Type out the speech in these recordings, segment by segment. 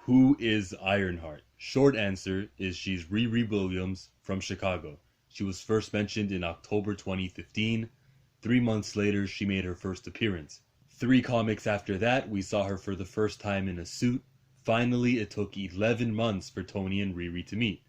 Who is Ironheart? Short answer is she's Riri Williams from Chicago. She was first mentioned in October 2015. 3 months later, she made her first appearance. 3 comics after that, we saw her for the first time in a suit. Finally, it took 11 months for Tony and Riri to meet.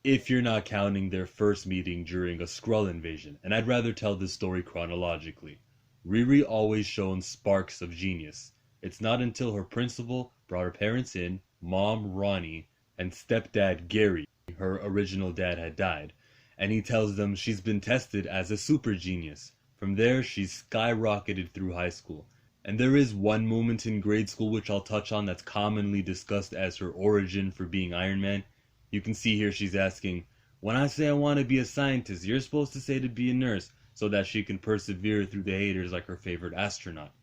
If you're not counting their first meeting during a Skrull invasion, and I'd rather tell this story chronologically. Riri always shown sparks of genius. It's not until her principal brought her parents in, Mom Ronnie, and stepdad Gary, her original dad had died, and he tells them she's been tested as a super genius. From there, she's skyrocketed through high school. And there is one moment in grade school which I'll touch on that's commonly discussed as her origin for being Iron Man. You can see here she's asking, when I say I want to be a scientist, you're supposed to say to be a nurse, so that she can persevere through the haters like her favorite astronaut.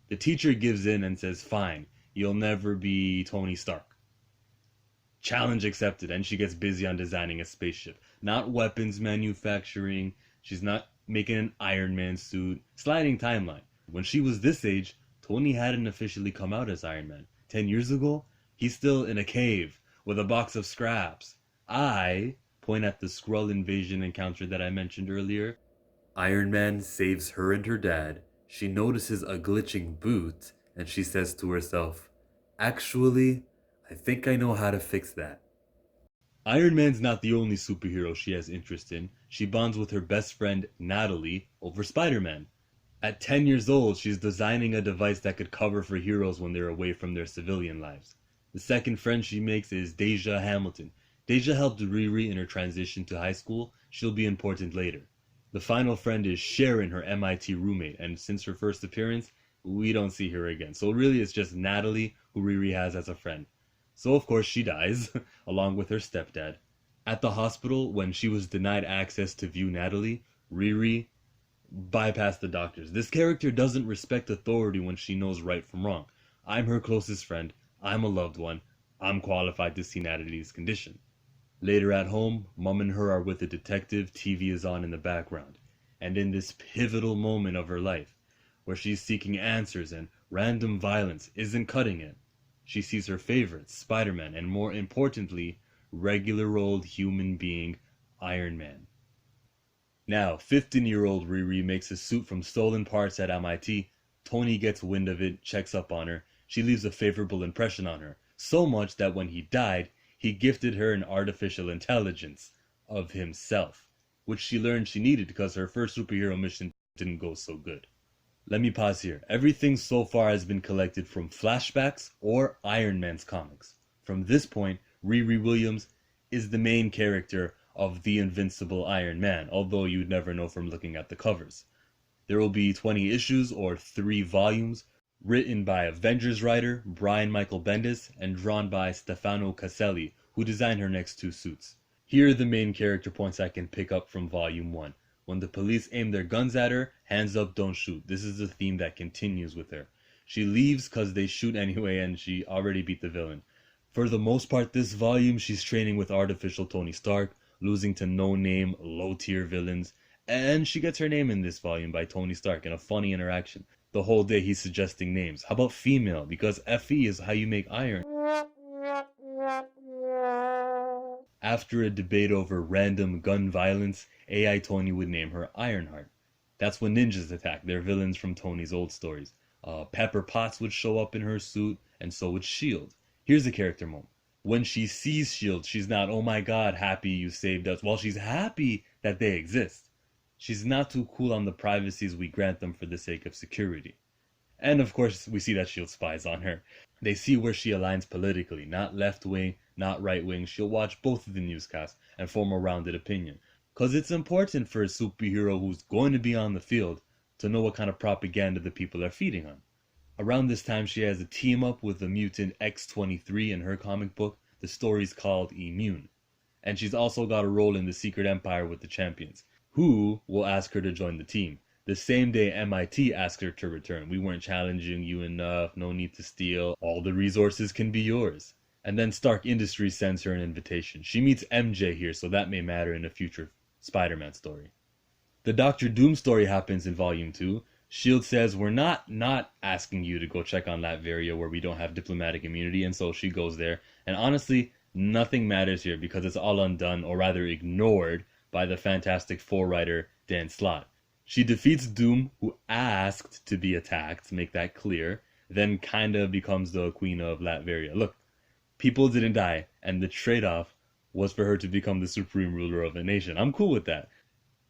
The teacher gives in and says, fine, you'll never be Tony Stark. Challenge accepted, and she gets busy on designing a spaceship. Not weapons manufacturing, she's not making an Iron Man suit. Sliding timeline. When she was this age, Tony hadn't officially come out as Iron Man. 10 years ago, he's still in a cave with a box of scraps. I point at the Skrull invasion encounter that I mentioned earlier. Iron Man saves her and her dad. She notices a glitching boot, and she says to herself, actually, I think I know how to fix that. Iron Man's not the only superhero she has interest in. She bonds with her best friend, Natalie, over Spider-Man. At 10 years old, she's designing a device that could cover for heroes when they're away from their civilian lives. The second friend she makes is Deja Hamilton. Deja helped Riri in her transition to high school. She'll be important later. The final friend is Sharon, her MIT roommate, and since her first appearance, we don't see her again. So really it's just Natalie who Riri has as a friend. So of course she dies, along with her stepdad. At the hospital, when she was denied access to view Natalie, Riri bypassed the doctors. This character doesn't respect authority when she knows right from wrong. I'm her closest friend, I'm a loved one, I'm qualified to see Natalie's condition. Later at home, Mom and her are with a detective, TV is on in the background. And in this pivotal moment of her life, where she's seeking answers and random violence isn't cutting it, she sees her favorite, Spider-Man, and more importantly, regular old human being, Iron Man. Now, 15-year-old Riri makes a suit from stolen parts at MIT. Tony gets wind of it, checks up on her. She leaves a favorable impression on her, so much that when he died, he gifted her an artificial intelligence of himself, which she learned she needed because her first superhero mission didn't go so good. Let me pause here. Everything so far has been collected from flashbacks or Iron Man's comics. From this point, Riri Williams is the main character of the Invincible Iron Man, although you'd never know from looking at the covers. There will be 20 issues or 3 volumes, written by Avengers writer Brian Michael Bendis and drawn by Stefano Caseli, who designed her next 2 suits. Here are the main character points I can pick up from volume 1. When the police aim their guns at her, hands up, don't shoot. This is a theme that continues with her. She leaves cause they shoot anyway and she already beat the villain. For the most part this volume, she's training with artificial Tony Stark, losing to no-name, low-tier villains, and she gets her name in this volume by Tony Stark in a funny interaction. The whole day he's suggesting names. How about female? Because FE is how you make iron. After a debate over random gun violence, AI Tony would name her Ironheart. That's when ninjas attack, they're villains from Tony's old stories. Pepper Potts would show up in her suit, and so would S.H.I.E.L.D. Here's a character moment. When she sees S.H.I.E.L.D., she's not, oh my god, happy you saved us. Well, she's happy that they exist. She's not too cool on the privacies we grant them for the sake of security. And of course, we see that S.H.I.E.L.D. spies on her. They see where she aligns politically, not left-wing, not right-wing. She'll watch both of the newscasts and form a rounded opinion. Because it's important for a superhero who's going to be on the field to know what kind of propaganda the people are feeding on. Around this time, she has a team-up with the mutant X-23 in her comic book. The story's called Immune. And she's also got a role in the Secret Empire with the Champions, who will ask her to join the team. The same day MIT asked her to return. We weren't challenging you enough, no need to steal, all the resources can be yours. And then Stark Industries sends her an invitation. She meets MJ here, so that may matter in a future Spider-Man story. The Doctor Doom story happens in Volume 2. Shield says, we're not asking you to go check on Latveria where we don't have diplomatic immunity, and so she goes there. And honestly, nothing matters here because it's all undone, or rather ignored, by the Fantastic Four writer Dan Slott. She defeats Doom, who asked to be attacked, make that clear, then kinda becomes the queen of Latveria. Look, people didn't die, and the trade-off was for her to become the supreme ruler of a nation. I'm cool with that.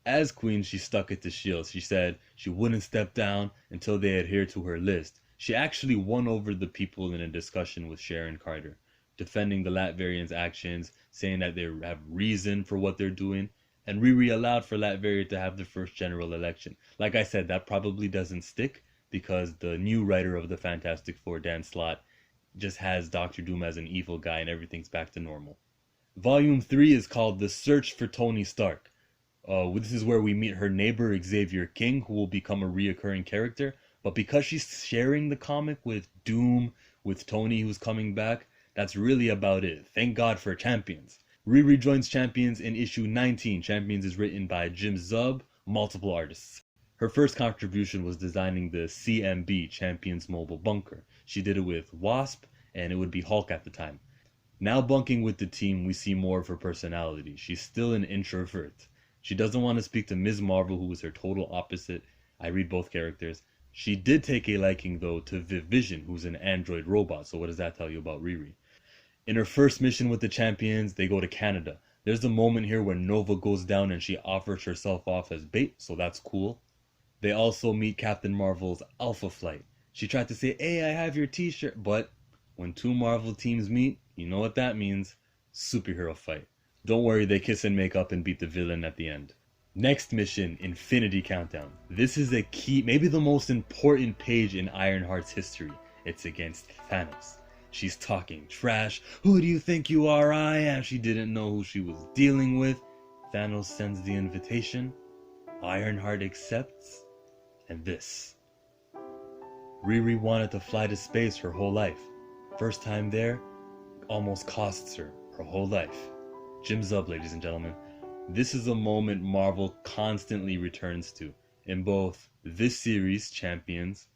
As queen, she stuck it to Shield. She said she wouldn't step down until they adhered to her list. She actually won over the people in a discussion with Sharon Carter, defending the Latverians' actions, saying that they have reason for what they're doing, and Riri allowed for Latveria to have the first general election. Like I said, that probably doesn't stick because the new writer of the Fantastic Four, Dan Slott, just has Doctor Doom as an evil guy and everything's back to normal. Volume 3 is called The Search for Tony Stark. This is where we meet her neighbor, Xavier King, who will become a reoccurring character. But because she's sharing the comic with Doom, with Tony who's coming back, that's really about it. Thank God for Champions. Riri joins Champions in issue 19. Champions is written by Jim Zub, multiple artists. Her first contribution was designing the CMB, Champions Mobile Bunker. She did it with Wasp, and it would be Hulk at the time. Now bunking with the team, we see more of her personality. She's still an introvert. She doesn't want to speak to Ms. Marvel, who is her total opposite. I read both characters. She did take a liking, though, to Vision, who's an android robot, so what does that tell you about Riri? In her first mission with the Champions, they go to Canada. There's a moment here where Nova goes down and she offers herself off as bait, so that's cool. They also meet Captain Marvel's Alpha Flight. She tried to say, hey, I have your t-shirt, but when two Marvel teams meet, you know what that means. Superhero fight. Don't worry, they kiss and make up and beat the villain at the end. Next mission, Infinity Countdown. This is a key, maybe the most important page in Ironheart's history. It's against Thanos. She's talking trash. Who do you think you are? I am. She didn't know who she was dealing with. Thanos sends the invitation. Ironheart accepts. And this. Riri wanted to fly to space her whole life. First time there, almost costs her whole life. Jim Zub, ladies and gentlemen. This is a moment Marvel constantly returns to in both this series, Champions,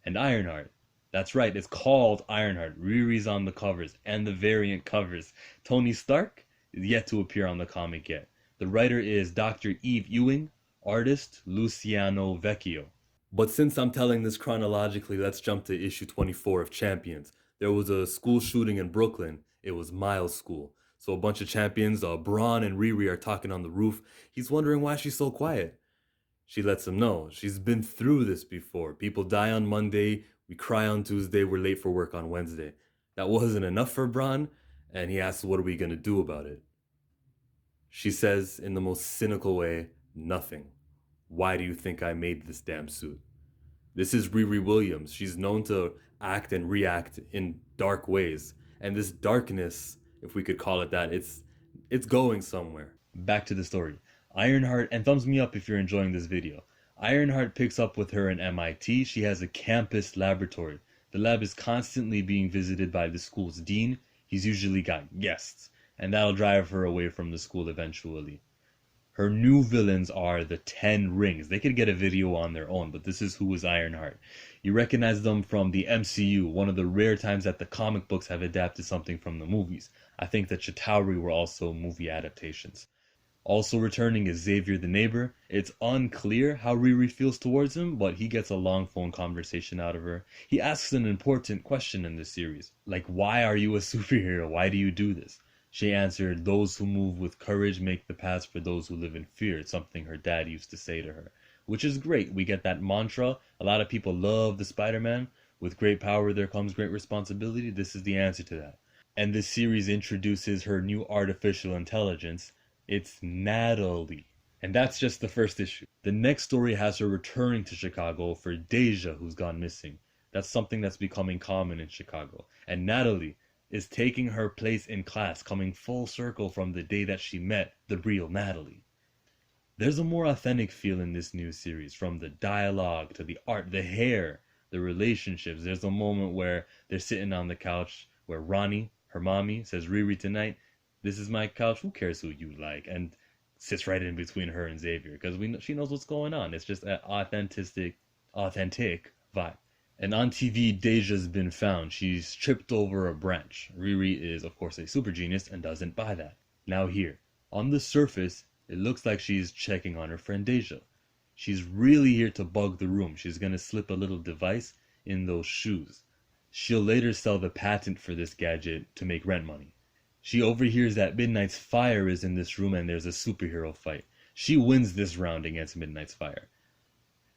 and Ironheart. That's right, it's called Ironheart. Riri's on the covers and the variant covers. Tony Stark is yet to appear on the comic yet. The writer is Dr. Ewing, artist Luciano Vecchio. But since I'm telling this chronologically, let's jump to issue 24 of Champions. There was a school shooting in Brooklyn. It was Miles' school. So a bunch of champions, Braun and Riri are talking on the roof. He's wondering why she's so quiet. She lets him know. She's been through this before. People die on Monday, we cry on Tuesday, we're late for work on Wednesday. That wasn't enough for Braun, and he asks, what are we going to do about it? She says, in the most cynical way, nothing. Why do you think I made this damn suit? This is Riri Williams. She's known to act and react in dark ways. And this darkness, if we could call it that, it's going somewhere. Back to the story. Ironheart, and thumbs me up if you're enjoying this video. Ironheart picks up with her in MIT. She has a campus laboratory. The lab is constantly being visited by the school's dean. He's usually got guests, and that'll drive her away from the school eventually. Her new villains are the 10 Rings. They could get a video on their own, but this is who is Ironheart. You recognize them from the MCU, one of the rare times that the comic books have adapted something from the movies. I think that Chitauri were also movie adaptations. Also returning is Xavier the neighbor. It's unclear how Riri feels towards him, but he gets a long phone conversation out of her. He asks an important question in this series, like, why are you a superhero? Why do you do this? She answered, those who move with courage make the paths for those who live in fear. It's something her dad used to say to her, which is great. We get that mantra. A lot of people love the Spider-Man. With great power, there comes great responsibility. This is the answer to that. And this series introduces her new artificial intelligence. It's Natalie. And that's just the first issue. The next story has her returning to Chicago for Deja, who's gone missing. That's something that's becoming common in Chicago. And Natalie is taking her place in class, coming full circle from the day that she met the real Natalie. There's a more authentic feel in this new series, from the dialogue to the art, the hair, the relationships. There's a moment where they're sitting on the couch where Ronnie, her mommy, says, Riri, tonight, this is my couch, who cares who you like? And sits right in between her and Xavier, because she knows what's going on. It's just an authentic vibe. And on TV, Deja's been found. She's tripped over a branch. Riri is, of course, a super genius and doesn't buy that. Now here, on the surface, it looks like she's checking on her friend Deja. She's really here to bug the room. She's gonna slip a little device in those shoes. She'll later sell the patent for this gadget to make rent money. She overhears that Midnight's Fire is in this room and there's a superhero fight. She wins this round against Midnight's Fire.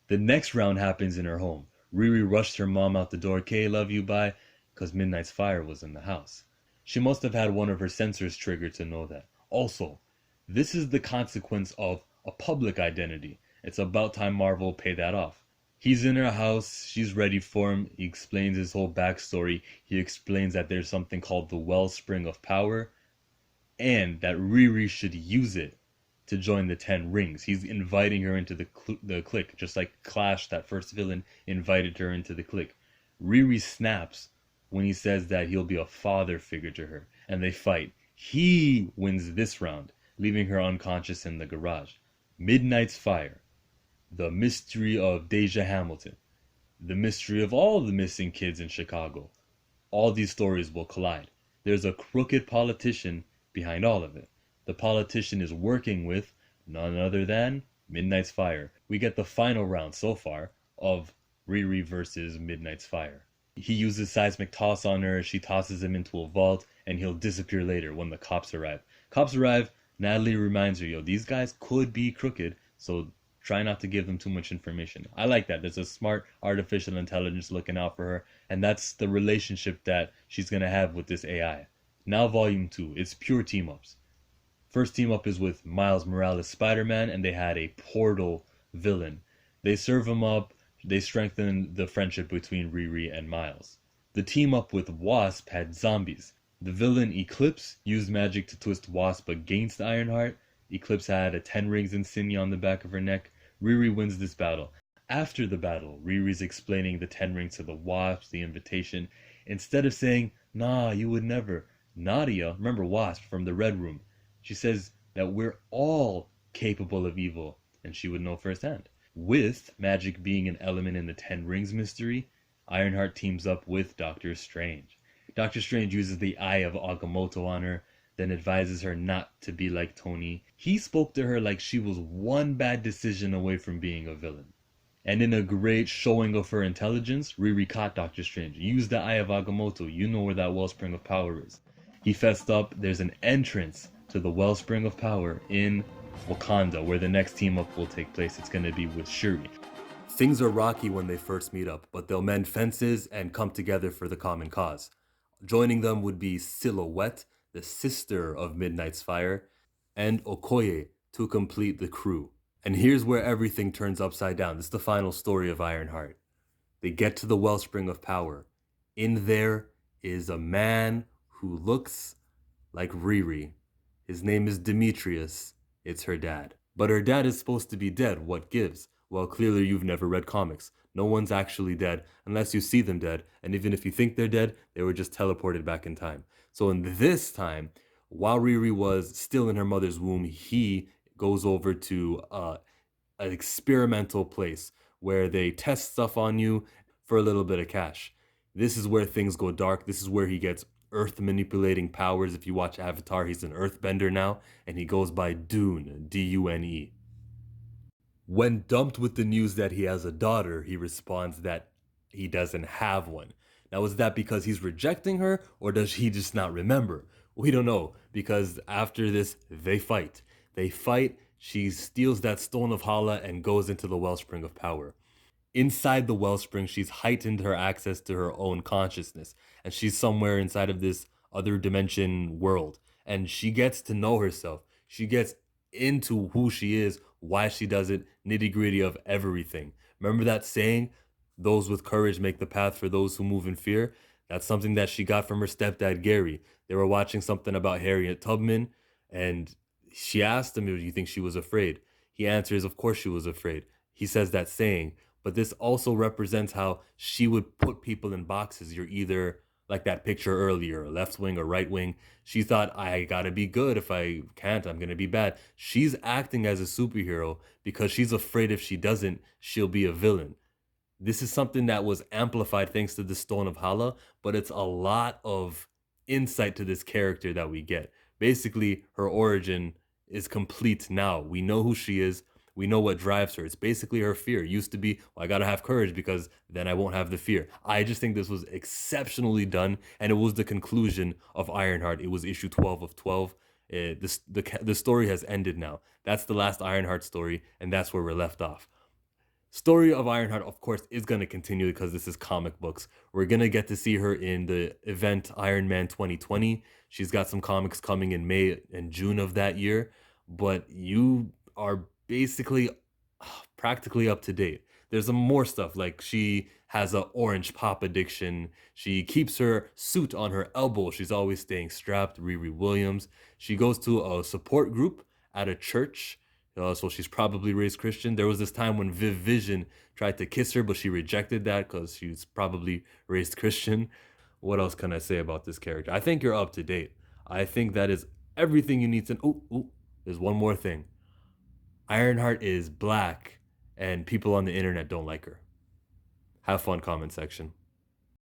The next round happens in her home. Riri rushed her mom out the door. "Kay, love you, bye," because Midnight's Fire was in the house. She must have had one of her sensors triggered to know that. Also, this is the consequence of a public identity. It's about time Marvel pay that off. He's in her house, she's ready for him, he explains his whole backstory, he explains that there's something called the Wellspring of Power, and that Riri should use it to join the 10 Rings. He's inviting her into the clique, just like Clash, that first villain, invited her into the clique. Riri snaps when he says that he'll be a father figure to her, and they fight. He wins this round, leaving her unconscious in the garage. Midnight's Fire. The mystery of Deja Hamilton. The mystery of all the missing kids in Chicago. All these stories will collide. There's a crooked politician behind all of it. The politician is working with none other than Midnight's Fire. We get the final round so far of Riri versus Midnight's Fire. He uses seismic toss on her, she tosses him into a vault, and he'll disappear later when the cops arrive. Cops arrive, Natalie reminds her, these guys could be crooked, so try not to give them too much information. I like that. There's a smart artificial intelligence looking out for her, and that's the relationship that she's going to have with this AI. Now Volume 2, it's pure team-ups. First team-up is with Miles Morales Spider-Man, and they had a Portal villain. They serve him up, they strengthen the friendship between Riri and Miles. The team-up with Wasp had zombies. The villain Eclipse used magic to twist Wasp against Ironheart. Eclipse had a 10 rings insignia on the back of her neck. Riri wins this battle. After the battle, Riri's explaining the 10 rings to the Wasp, the invitation. Instead of saying, "Nah, you would never," Nadia, remember Wasp from the Red Room, she says that we're all capable of evil, and she would know firsthand. With magic being an element in the 10 Rings mystery, Ironheart teams up with Doctor Strange. Doctor Strange uses the Eye of Agamotto on her, then advises her not to be like Tony. He spoke to her like she was one bad decision away from being a villain. And in a great showing of her intelligence, Riri caught Doctor Strange. Use the Eye of Agamotto, you know where that Wellspring of Power is. He fessed up, there's an entrance to the Wellspring of Power in Wakanda, where the next team up will take place. It's going to be with Shuri. Things are rocky when they first meet up, but they'll mend fences and come together for the common cause. Joining them would be Silhouette, the sister of Midnight's Fire, and Okoye to complete the crew. And here's where everything turns upside down. This is the final story of Ironheart. They get to the Wellspring of Power. In there is a man who looks like Riri. His name is Demetrius. It's her dad. But her dad is supposed to be dead. What gives? Well, clearly you've never read comics. No one's actually dead unless you see them dead. And even if you think they're dead, they were just teleported back in time. So in this time, while Riri was still in her mother's womb, he goes over to an experimental place where they test stuff on you for a little bit of cash. This is where things go dark. This is where he gets earth manipulating powers. If you watch Avatar, he's an earthbender now, and he goes by Dune, D-U-N-E. When dumped with the news that he has a daughter, he responds that he doesn't have one. Now, is that because he's rejecting her, or does he just not remember? We don't know, because after this, they fight. They fight, she steals that Stone of Hala and goes into the Wellspring of Power. Inside the Wellspring, she's heightened her access to her own consciousness, and she's somewhere inside of this other dimension world, and she gets to know herself. She gets into who she is, why she does it, nitty-gritty of everything. Remember that saying, those with courage make the path for those who move in fear? That's something that she got from her stepdad, Gary. They were watching something about Harriet Tubman, and she asked him, do you think she was afraid? He answers, of course she was afraid. He says that saying, but this also represents how she would put people in boxes. You're either, like that picture earlier, left wing or right wing. She thought, I gotta be good. If I can't, I'm gonna be bad. She's acting as a superhero because she's afraid if she doesn't, she'll be a villain. This is something that was amplified thanks to the Stone of Hala, but it's a lot of insight to this character that we get. Basically, her origin is complete now. We know who she is. We know what drives her. It's basically her fear. It used to be, well, I gotta have courage because then I won't have the fear. I just think this was exceptionally done, and it was the conclusion of Ironheart. It was issue 12 of 12. The story has ended now. That's the last Ironheart story, and that's where we're left off. Story of Ironheart, of course, is going to continue because this is comic books. We're going to get to see her in the event Iron Man 2020. She's got some comics coming in May and June of that year, but you are basically practically up to date. There's some more stuff, like she has a orange pop addiction. She keeps her suit on her elbow. She's always staying strapped. Riri Williams. She goes to a support group at a church, so she's probably raised Christian. There was this time when Viv Vision tried to kiss her, but she rejected that because she's probably raised Christian. What else can I say about this character? I think you're up to date. I think that is everything you need to know. Oh, there's one more thing. Ironheart is black, and people on the internet don't like her. Have fun, comment section.